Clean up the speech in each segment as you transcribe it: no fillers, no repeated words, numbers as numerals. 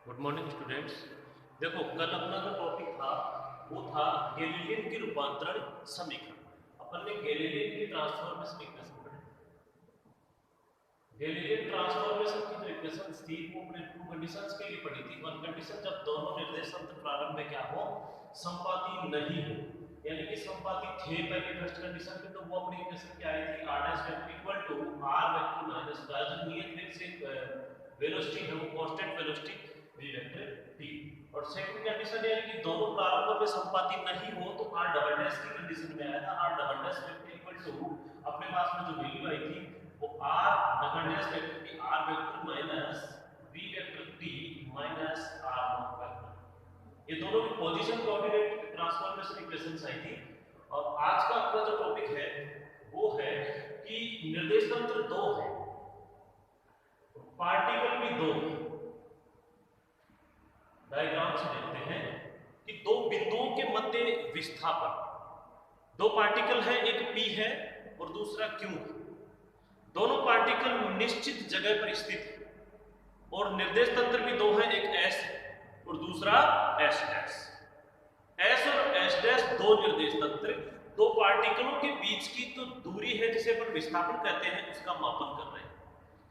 Good morning students. देखो कल अपना जो टॉपिक था वो था गैलीलियन की रूपांतरण समीकरण। अपन ने गैलीलियन की ट्रांसफॉर्मेशन इक्वेशन पढ़ी। गैलीलियन ट्रांसफॉर्मेशन की जो इक्वेशंस थी वो अपने टू कंडीशंस के लिए पढ़ी थी। वन कंडीशन जब दोनों निर्देशांक प्रारंभ में क्या हो, समपाती नहीं हो, यानी कि समपाती थे पहले फर्स्ट कंडीशन में, तो वो अपनी इक्वेशन क्या आई थी, r dash vector equal to r vector minus का जो नियत वेग से वेलोसिटी है वो constant velocity v vector t। और सेकंड कंडीशन यानी कि दोनों प्रारंभ में समपाती नहीं हो तो r डबल डैश की कंडीशन में आया था, r double dash vector equal to अपने पास में जो वैल्यू आई थी वो r डबल डैश वेक्टर की r vector minus v vector t minus r not vector, ये दोनों की पोजीशन कोऑर्डिनेट ट्रांसफॉर्मेशन इक्वेशंस आई थी। और आज का अपना जो टॉपिक है वो है कि निर्देश तंत्र दो है, पार्टिकल भी दो है। डायग्राम से देखते हैं कि दो बिंदुओं के मध्य विस्थापन, दो पार्टिकल है, एक p है और दूसरा q है। दोनों पार्टिकल निश्चित जगह पर स्थित है और निर्देश तंत्र भी दो है, एक s है और दूसरा s डैश। s और s डैश दो निर्देश तंत्र, दो पार्टिकलों के बीच की जो दूरी है जिसे अपन विस्थापन कहते हैं उसका मापन कर रहे हैं।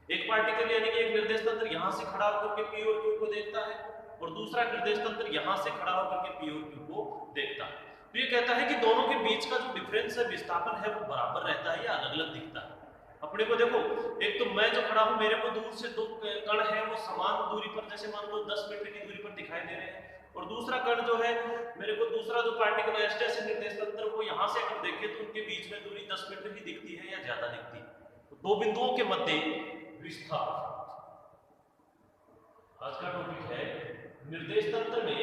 एक पार्टिकल यानी कि एक निर्देश तंत्र यहां से खड़ा होकर के p और q को देखता है और दूसरा निर्देश तंत्र यहां से खड़ा होकर के p और q को देखता है। तो ये कहता है कि दोनों के बीच का जो डिफरेंस है, विस्थापन है, वो बराबर रहता है या अलग अलग दिखता है। अपने को देखो, एक तो मैं जो खड़ा हूं मेरे को दूर से दो कण है वो समान दूरी पर, जैसे मान लो 10 मीटर की दूरी पर दिखाई दे रहे हैं, और दूसरा कण जो है मेरे को, दूसरा जो पार्टिकल है एस से निर्देश तंत्र को यहां से अगर देखें तो उनके बीच में दूरी 10 मीटर ही दिखती है या ज्यादा दिखती है। तो दो बिंदुओं के मध्य विस्थापन। आज का टॉपिक है निर्देश तंत्र में,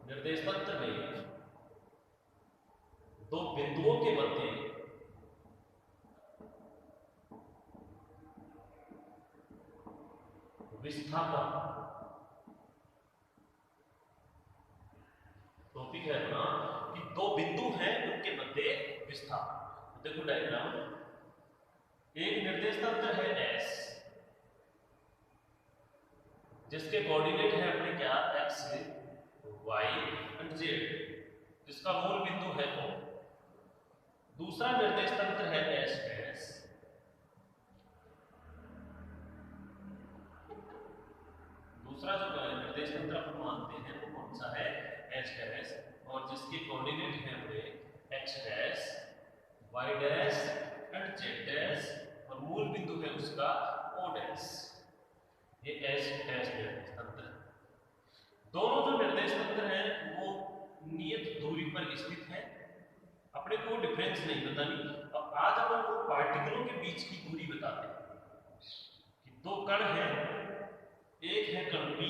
निर्देश तंत्र में दो बिंदुओं के मध्य विस्थापन। टॉपिक है अपना कि दो बिंदु हैं उनके मध्य विस्थापन। तो देखो डायग्राम, एक निर्देश तंत्र है S जिसके कोऑर्डिनेट है अपने क्या, x, y और z, जिसका मूल बिंदु है O। दूसरा निर्देश तंत्र है S डैश, दूसरा जो निर्देश तंत्र अपन मानते हैं वो कौन सा है, S डैश, और जिसके कोऑर्डिनेट है अपने x डैश, y डैश और z डैश, और मूल बिंदु है उसका O डैश। ये S डैश निर्देश तंत्र है। दोनों जो निर्देश तंत्र हैं वो नियत दूरी पर स्थित है, अपने को डिफरेंस नहीं बतानी। अब आज अपन को पार्टिकलों के बीच की दूरी बताते हैं कि दो कण हैं, एक है कण P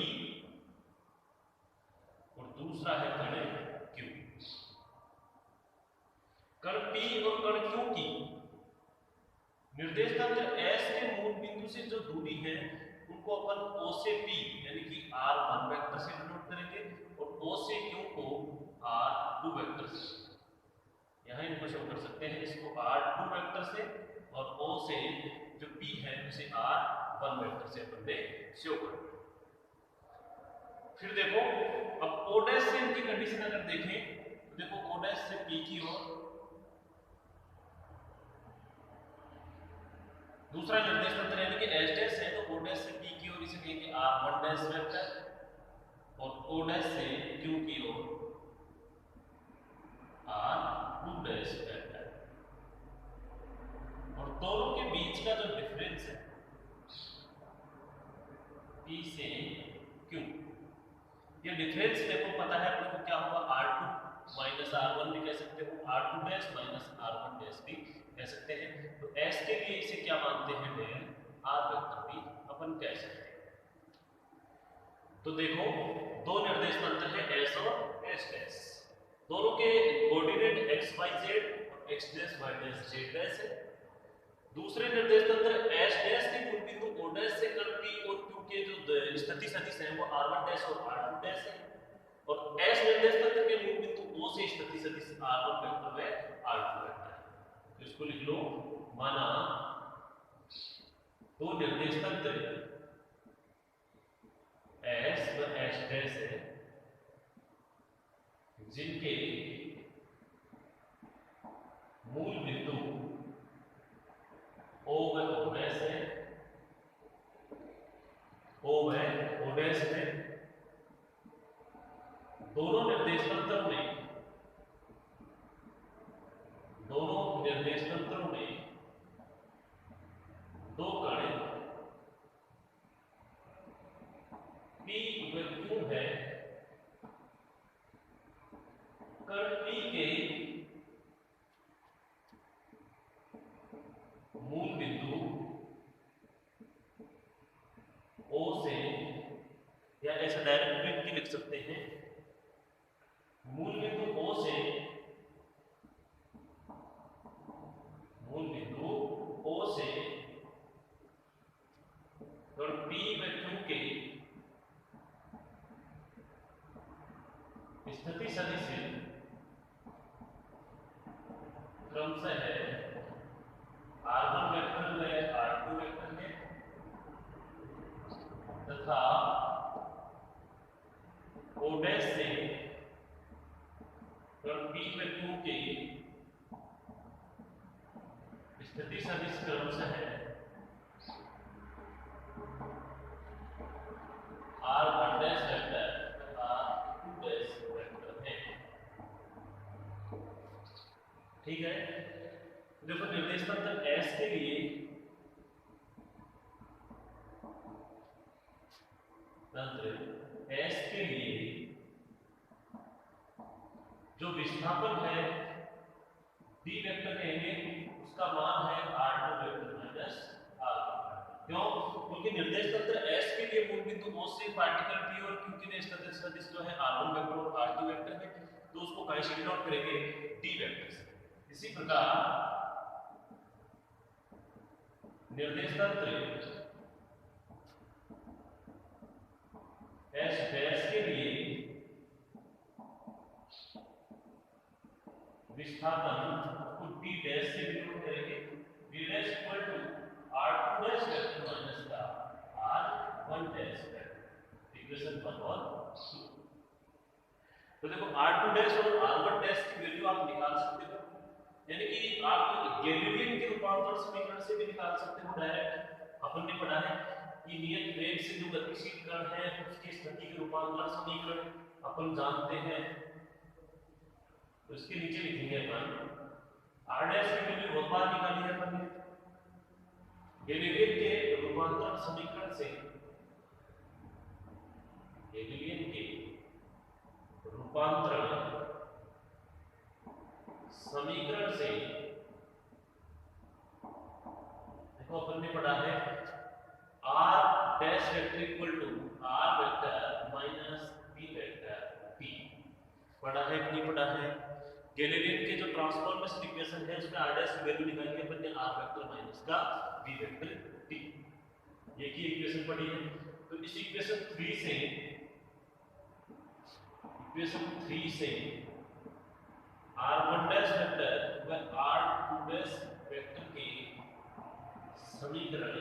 और दूसरा है कण Q। कण P और कण Q की निर्देश तंत्र S के मूल बिंदु से जो दूरी है उनको अपन O से P यानी कि R1 वेक्टर से डिनोट करेंगे और O से Q को R2 वेक्टर से, यहाँ इनको शो कर सकते हैं, इसको R2 वेक्टर से, और O से जो P है उसे R1 वेक्टर से अपन ने शो कर। फिर देखो, अब O डैश से इनकी कंडीशन अगर देखें तो देखो O डैश से P की ओर दूसरा निर्देश तंत्र यानी कि S डैश है, तो O डैश से P की ओर इसे कहेंगे R1 डैश वेक्टर, और O डैश से Q की ओर R2 डैश वेक्टर। और दोनों के बीच का जो डिफरेंस है P से Q, ये डिफरेंस देखो पता है अपने को क्या होगा, R2 माइनस R1 भी कह सकते हो, R2 dash minus R1 dash भी कह सकते हैं। तो S के लिए इसे क्या मानते हैं, डेल R वेक्टर भी अपन कह सकते हैं। तो देखो दो निर्देश तंत्र है S और S डैश, दोनों के कोऑर्डिनेट x y z और x dash y dash z dash है। दूसरे निर्देश तंत्र S डैश के मूल बिंदु O डैश से कण P और Q के जो स्थिति सदिश हैं वो R1 डैश और R2 डैश है, और S निर्देश तंत्र के मूल बिंदु O से स्थिति सदिश R1 वेक्टर व R2 वेक्टर है। तो इसको लिख लो, माना तो निर्देश तंत्र एस व एस डैश है जिनके मूल बिंदु ओ व ओ डैश है, ओ व ओ डैश है, दोनों निर्देश तंत्रों में दो कण P व Q है, कण P के मूल बिंदु O से, या ऐसा डायरेक्ट भी लिख सकते हैं, मूल बिंदु O से कण P व Q के स्थिति सदिश क्रमशः है r1 वेक्टर व r2 वेक्टर है तथा O डैश से कण P व Q के स्थिति सदिश क्रमशः है r1 डैश वेक्टर तथा r2 डैश वेक्टर है। ठीक है, देखो निर्देश तंत्र S के लिए जो विस्थापन है d वेक्टर कहेंगे, उसका मान है r2 वेक्टर माइनस r1। क्यों? क्योंकि निर्देश तंत्र S के लिए मूल बिंदु O से पार्टिकल P और Q के स्थिति सदिश जो है r1 वेक्टर और r2 वेक्टर है, तो उसको कैंसिल आउट करेंगे d वेक्टर से। इसी प्रकार निर्देश तंत्र S डैश के लिए विस्थापन को d डैश से डिनोट करेंगे, d dash equal to r2 dash vector minus का r1 डैश वेक्टर, इक्वेशन 1 और 2। तो देखो r2 डैश और r1 डैश की वैल्यू आप निकाल सकते हो, यानी कि आप गैलीलियन के रूपांतरण समीकरण से भी निकाल सकते हो डायरेक्ट। अपन ने पढ़ा है कि नियत वेग से जो गतिशील कण है उसकी स्थिति के रूपांतरण समीकरण अपन जानते हैं, तो इसके नीचे लिखेंगे अपन r डैश की वैल्यू बहुत बार निकाली है अपन ने, गैलीलियन के रूपांतरण समीकरण से, गैलीलियन के रूपांतरण समीकरण से देखो अपन ने पढ़ा है r dash vector equal to r vector minus p vector p, पढ़ा है कि नहीं पढ़ा है? गैलीलियन के जो ट्रांसफॉर्मेशन इक्वेशन है उसमें r डैश की वैल्यू निकाल के अपन ने r वेक्टर माइनस का p वेक्टर t, ये की इक्वेशन पढ़ी है। तो इस इक्वेशन 3 से r1 डैश वेक्टर व r2 डैश वेक्टर के समीकरण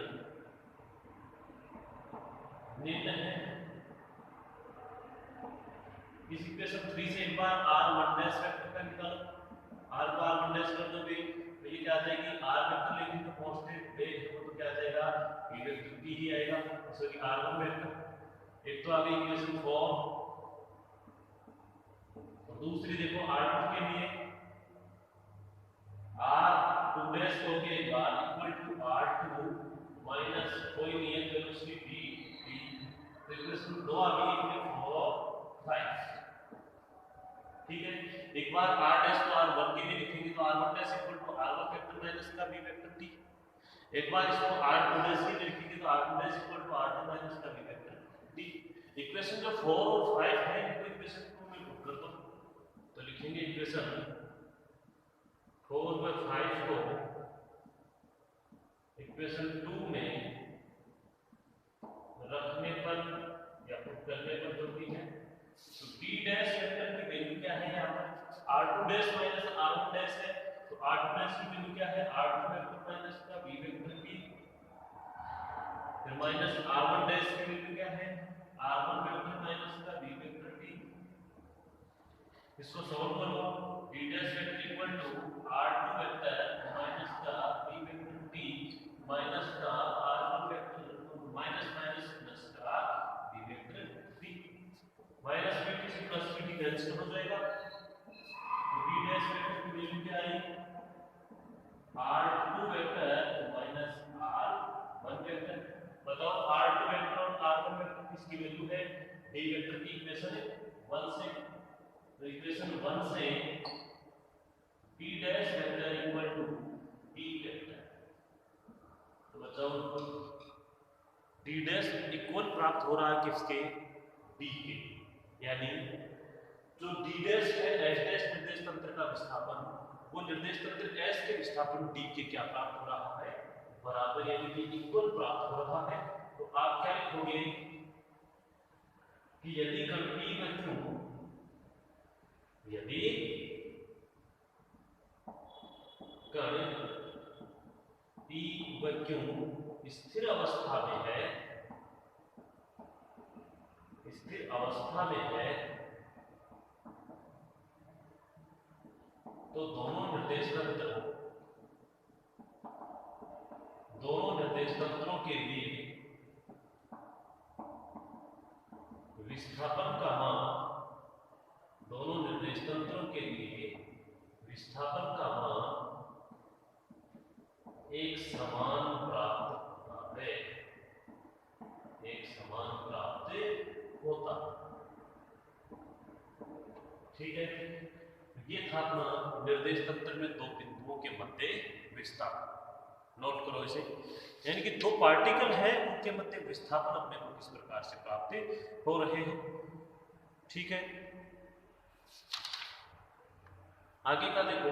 निम्न है। इस इक्वेशन 3 से एक बार r1 डैश वेक्टर का निकालो, r को r1 डैश कर दोगे तो ये क्या आ जाएगी, r वेक्टर लेकिन तो कांस्टेंट वेग है तो क्या आ जाएगा, p वेक्टर p ही आएगा, सॉरी r1 वेक्टर। एक तो आ गई इक्वेशन 4 और दूसरी देखो r2 के लिए r2 डैश को के बाद इक्वल टू r2 माइनस कोई नियत वेलोसिटी v, तो इक्वेशन 2 आ गई, 4 5। ठीक है, एक बार r डैश को r1 के लिए लिखेंगे तो r1 dash equal to r1 vector minus का v वेक्टर t, एक बार इसको r2 डैश के लिए लिखेंगे तो r2 dash equal to r2 minus का v वेक्टर t। इक्वेशन जो 4 और 5 है इनको इक्वेशन 2 में पुट कर दो, तो लिखेंगे इक्वेशन 4 व 5 को इक्वेशन 2 में रखने पर या पुट करने पर जो भी है, तो p डैश वेक्टर की वैल्यू क्या है, यहाँ पर r2 dash minus r1 dash है, तो r2 डैश की वैल्यू क्या है, r2 वेक्टर माइनस का v वेक्टर t, फिर माइनस r1 डैश की वैल्यू क्या है, r1 वेक्टर माइनस का b वेक्टर t। इसको सॉल्व करो, d dash vector equal to r2 vector minus का b वेक्टर t माइनस का r1 vector minus minus plus का b vector t। Minus bt से प्लस bt कैंसिल हो जाएगा, तो d डैश वेक्टर की वैल्यू क्या आई, r2 vector minus r1 vector. बताओ r2 वेक्टर और r1 वेक्टर किसकी वैल्यू है, d वेक्टर की इक्वेशन 1 से। तो इक्वेशन 1 से d dash vector equal to d vector, तो बताओ d डैश इक्वल प्राप्त हो रहा है किसके, d के, यानी जो d डैश है s डैश निर्देश तंत्र का विस्थापन, वो निर्देश तंत्र s के विस्थापन d के क्या प्राप्त हो रहा है, बराबर यानी कि इक्वल प्राप्त हो रहा है। तो आप क्या लिखोगे कि यदि कण p व q, यदि कण p व q स्थिर अवस्था में है, स्थिर अवस्था में है, तो दोनों निर्देश तंत्रों के लिए विस्थापन का मान, दोनों निर्देश तंत्रों के लिए विस्थापन का मान एक समान प्राप्त होता है, एक समान प्राप्त होता। ठीक है, ये था अपना निर्देश तंत्र में दो बिंदुओं के मध्य विस्थापन। नोट करो इसे, यानी कि दो पार्टिकल है, उनके मध्य विस्थापन अपने को किस प्रकार से प्राप्त हो रहे हैं। ठीक है, आगे का देखो,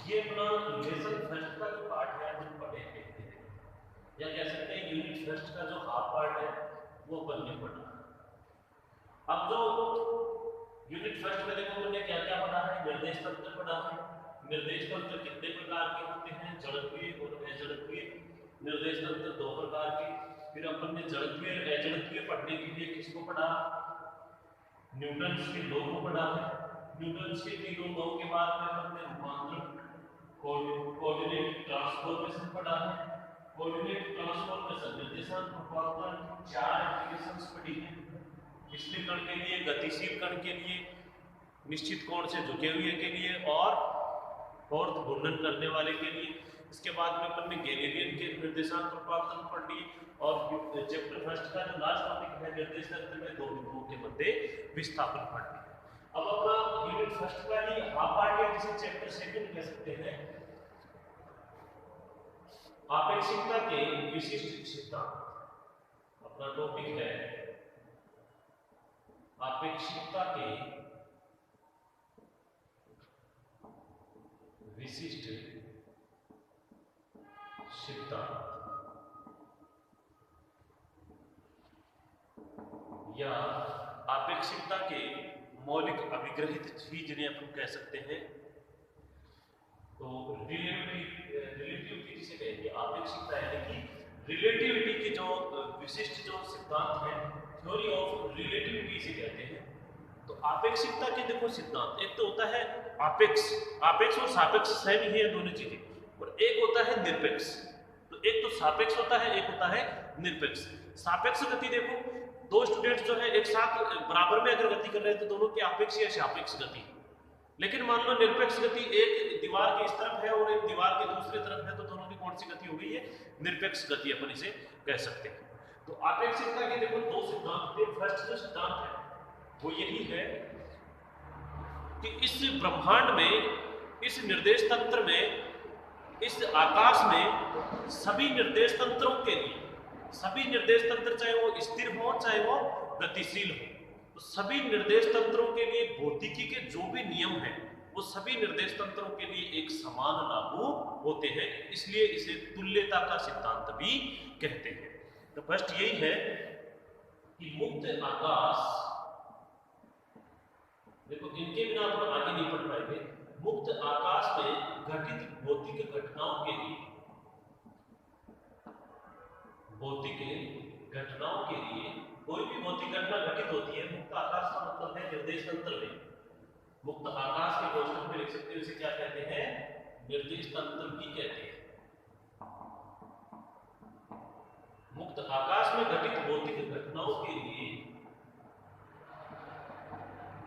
ये अपना लेसन फर्स्ट का जो पार्ट है हम पढ़े हैं, या कह सकते हैं यूनिट फर्स्ट का जो हाफ पार्ट है वो अपन ने पढ़ा। अब जो यूनिट फर्स्ट में देखो हमने क्या क्या पढ़ा है, निर्देश तंत्र पढ़ा है। निर्देश तंत्र कितने प्रकार के होते हैं, जड़त्वीय और अजड़त्वीय निर्देश तंत्र दो प्रकार के। फिर अपन ने जड़त्वीय और अजड़त्वीय पढ़ने के लिए किसको पढ़ा, न्यूटन्स के लॉ को पढ़ा है। न्यूटन्स के तीनों लॉ के बाद में अपन ने रूपांतरण, कोऑर्डिनेट ट्रांसफॉर्मेशन पढ़ा है। कोऑर्डिनेट ट्रांसफॉर्मेशन, निर्देशांक रूपांतरण, चार एप्लीकेशंस पढ़ी है। स्थिर कण के लिए, गतिशील कण के लिए, निश्चित कोण से झुके हुए के लिए, और घूर्णन करने वाले के लिए। इसके बाद में अपन ने गैलीलियन के निर्देशांक रूपांतरण पढ़ लिए, और चैप्टर फर्स्ट का जो लास्ट टॉपिक है निर्देश तंत्र में दो बिंदुओं के मध्य विस्थापन पढ़ लिया। अब अपना यूनिट फर्स्ट का ही हाफ पार्ट है, जिसे चैप्टर सेकंड कह सकते हैं, आपेक्षिकता के विशिष्ट सिद्धांत। अपना टॉपिक है आपेक्षिकता के विशिष्ट सिद्धांत, या आपेक्षिकता के मौलिक अभिग्रहित चीज जिन्हें अपन कह सकते हैं। तो रिलेटिविटी जिसे कहेंगे आपेक्षिकता, यानी कि रिलेटिविटी के जो विशिष्ट जो सिद्धांत है, थ्योरी ऑफ रिलेटिविटी से कहते हैं। तो आपेक्षिकता के देखो सिद्धांत, एक तो होता है आपेक्ष, आपेक्ष और सापेक्ष सेम ही है दोनों चीजें, और एक होता है निरपेक्ष। तो एक तो सापेक्ष होता है, एक होता है निरपेक्ष। सापेक्ष गति देखो, दो स्टूडेंट जो है एक साथ बराबर में अगर गति कर रहे हैं तो दोनों की आपेक्ष या सापेक्ष गति। लेकिन मान लो निरपेक्ष गति, एक दीवार के इस तरफ है और एक दीवार के दूसरे तरफ है, तो दोनों की कौन सी गति हो गई है, निरपेक्ष गति अपन इसे कह सकते हैं। तो आपेक्षिकता के देखो दो सिद्धांत थे। फर्स्ट जो सिद्धांत है वो यही है कि इस ब्रह्मांड में, इस निर्देश तंत्र में, इस आकाश में सभी निर्देश तंत्रों के लिए, सभी निर्देश तंत्र चाहे वो स्थिर हो चाहे वो गतिशील हो, तो सभी निर्देश तंत्रों के लिए भौतिकी के जो भी नियम हैं वो सभी निर्देश तंत्रों के लिए एक समान लागू होते हैं, इसलिए इसे तुल्यता का सिद्धांत भी कहते हैं। तो फर्स्ट यही है कि मुक्त आकाश, देखो इनके बिना आप आगे नहीं बढ़ पाएंगे। मुक्त आकाश में घटित भौतिक घटनाओं के लिए भौतिक घटनाओं के लिए, कोई भी भौतिक घटना घटित होती है, मुक्त आकाश का मतलब है निर्देश तंत्र में। मुक्त आकाश के क्वेश्चन में लिख सकते हो इसे क्या कहते हैं, निर्देश तंत्र भी कहते हैं। मुक्त आकाश में घटित भौतिक घटनाओं के लिए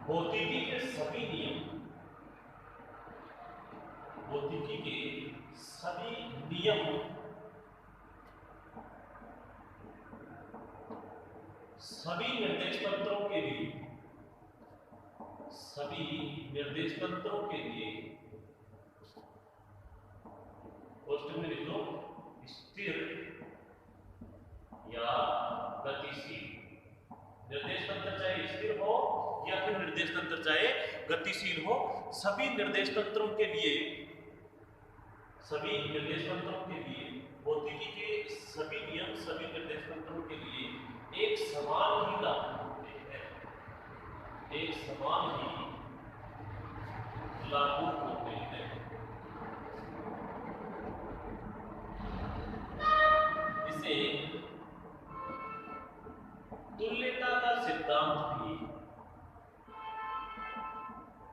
भौतिकी के सभी नियम, भौतिकी के सभी नियम सभी निर्देश तंत्रों के लिए, सभी निर्देश तंत्रों के लिए क्वेश्चन में लिख लो स्थिर या गतिशील। निर्देश तंत्र चाहे स्थिर हो या फिर निर्देश तंत्र चाहे गतिशील हो, सभी निर्देश तंत्रों के लिए, सभी निर्देश तंत्रों के लिए भौतिकी के सभी नियम सभी निर्देश तंत्रों के लिए एक समान ही लागू होते हैं, एक समान ही लागू होते हैं। इसे तुल्यता का सिद्धांत भी,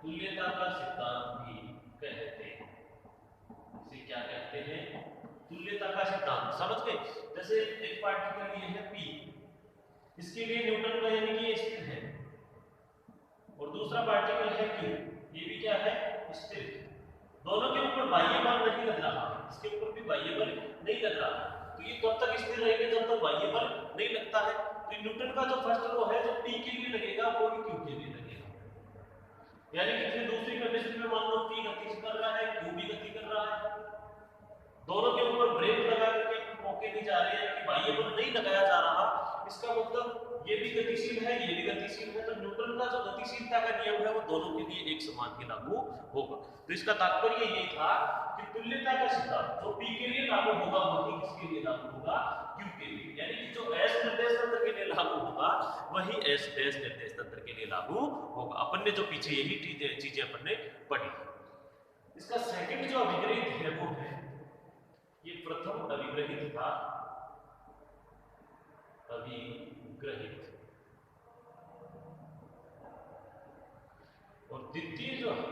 तुल्यता का सिद्धांत भी कहते हैं। इसे क्या कहते हैं, तुल्यता का सिद्धांत। समझ गए? जैसे एक पार्टिकल ये है P, इसके लिए न्यूटन का यानी कि ये स्थिर है, और दूसरा पार्टिकल है Q, ये भी क्या है, स्थिर। दोनों के ऊपर बाह्य बल नहीं लग रहा, इसके ऊपर भी बाह्य बल नहीं लग रहा, तो ये तब तक स्थिर रहेंगे जब तक बाह्य बल नहीं लगता है। तो न्यूटन का जो फर्स्ट लॉ है जो P के लिए लगेगा वो भी Q के लिए लगेगा। यानी कि फिर दूसरी कंडीशन में मान लो P गति कर रहा है, Q भी गति कर रहा है, दोनों के ऊपर ब्रेक लगा करके मौके नहीं जा रहे हैं कि बाह्य बल नहीं लगाया जा रहा, इसका मतलब ये भी गतिशील है ये भी गतिशील है। तो न्यूटन का जो गतिशीलता का नियम है वो दोनों के लिए एक समान ही लागू होगा। तो इसका तात्पर्य ये था कि तुल्यता का सिद्धांत जो P के लिए लागू होगा वही किसके लिए लागू होगा, Q के लिए। यानी कि जो S निर्देश तंत्र के लिए लागू होगा वही S डैश निर्देश तंत्र के लिए लागू होगा। अपन ने जो पीछे यही चीजें अपन ने पढ़ी। इसका सेकंड जो अभिग्रहित है वो है, ये प्रथम अभिग्रहित था, अभिग्रहित, और द्वितीय जो है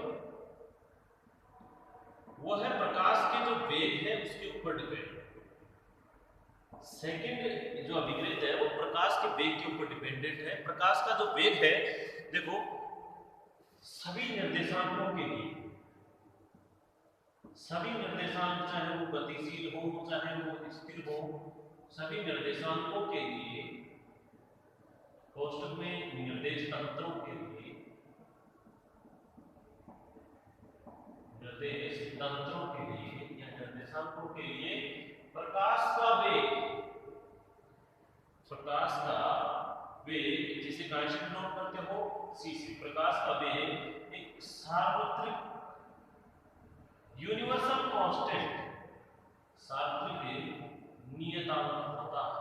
वो है प्रकाश के जो वेग है उसके ऊपर डिपेंड। सेकंड जो अभिग्रहित है वो प्रकाश के वेग के ऊपर डिपेंडेंट है। प्रकाश का जो वेग है, देखो सभी निर्देशांकों के लिए, सभी निर्देशांक चाहे वो गतिशील हो चाहे वो स्थिर हो, सभी निर्देशांकों के लिए कोष्टक में निर्देश तंत्रों के लिए, निर्देश तंत्रों के लिए या निर्देशांकों के लिए प्रकाश का वेग, प्रकाश का वेग जिसे कांस्टेंट नोट करते हो C से, प्रकाश का वेग एक सार्वत्रिक यूनिवर्सल कांस्टेंट, सार्वत्रिक नियतांक होता है।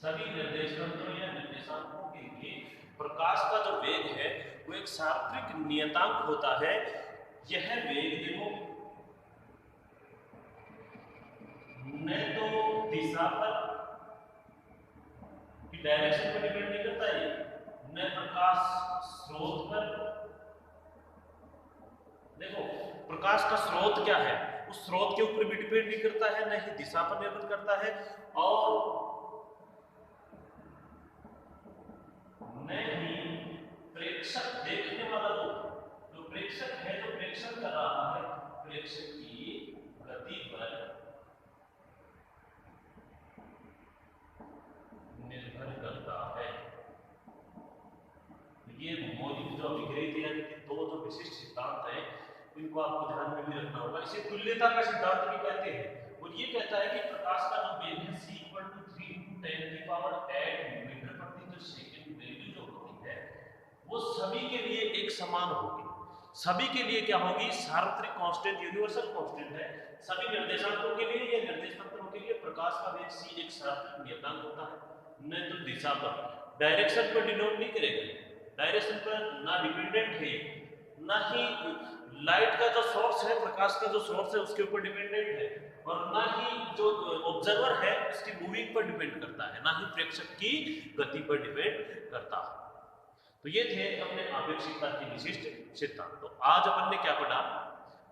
सभी निर्देश तंत्रों या निर्देशांकों के लिए प्रकाश का जो वेग है वो एक सार्वत्रिक नियतांक होता है। यह वेग देखो न तो दिशा पर की डायरेक्शन पर डिपेंड नहीं करता है, न प्रकाश स्रोत पर। देखो प्रकाश का स्रोत क्या है, उस स्रोत के ऊपर भी डिपेंड नहीं करता है, न ही दिशा पर निर्भर करता है, और न ही प्रेक्षक देखने वाला जो प्रेक्षक है, जो प्रेक्षण कर रहा है, प्रेक्षक की गति पर निर्भर करता है। ये मौलिक जो अभिग्रहित यानी कि दो जो विशिष्ट सिद्धांत हैं इनको आपको ध्यान में भी रखना होगा। इसे तुल्यता का सिद्धांत भी कहते हैं, और ये कहता है कि प्रकाश का जो वेग है C = 3 × 10⁸ मीटर प्रति सेकंड वैल्यू जो होती है वो सभी के लिए एक समान होगी। सभी के लिए क्या होगी, सार्वत्रिक कांस्टेंट, यूनिवर्सल कांस्टेंट है। सभी निर्देशांकों के लिए या निर्देश तंत्रों के लिए प्रकाश का वेग C एक सार्वत्रिक नियतांक होता है, न तो दिशा पर, डायरेक्शन पर डिनोट नहीं करेगा, डायरेक्शन पर ना डिपेंडेंट है, ना ही लाइट का जो सोर्स है, प्रकाश का जो सोर्स है उसके ऊपर डिपेंडेंट है, और ना ही जो ऑब्जर्वर है पर डिपेंड करता है, ना ही प्रेक्षक की गति पर डिपेंड करता है। तो ये थे अपने आपेक्षिकता के विशिष्ट सिद्धांत। तो आज अपन ने क्या पढ़ा?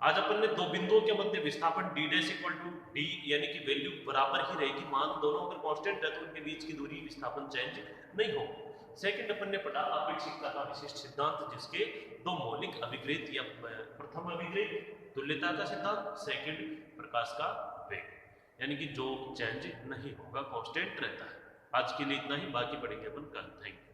आज अपन ने दो बिंदुओं के मध्य विस्थापन d dash equal to d यानी कि वैल्यू बराबर ही रहेगी, मान दोनों अगर कांस्टेंट है तो उनके बीच की दूरी विस्थापन चेंज नहीं हो। सेकंड अपन ने पढ़ा आपेक्षिकता का विशिष्ट सिद्धांत, जिसके दो मौलिक अभिक्रिय या प्रथम अभिक्रिय तुल्यता का सिद्धांत, सेकंड प्रकाश का वेग, यानी कि जो चेंज नहीं होगा, कांस्टेंट रहता है। आज के लिए इतना ही, बाकी पढ़ेंगे अपन कल। Thank you.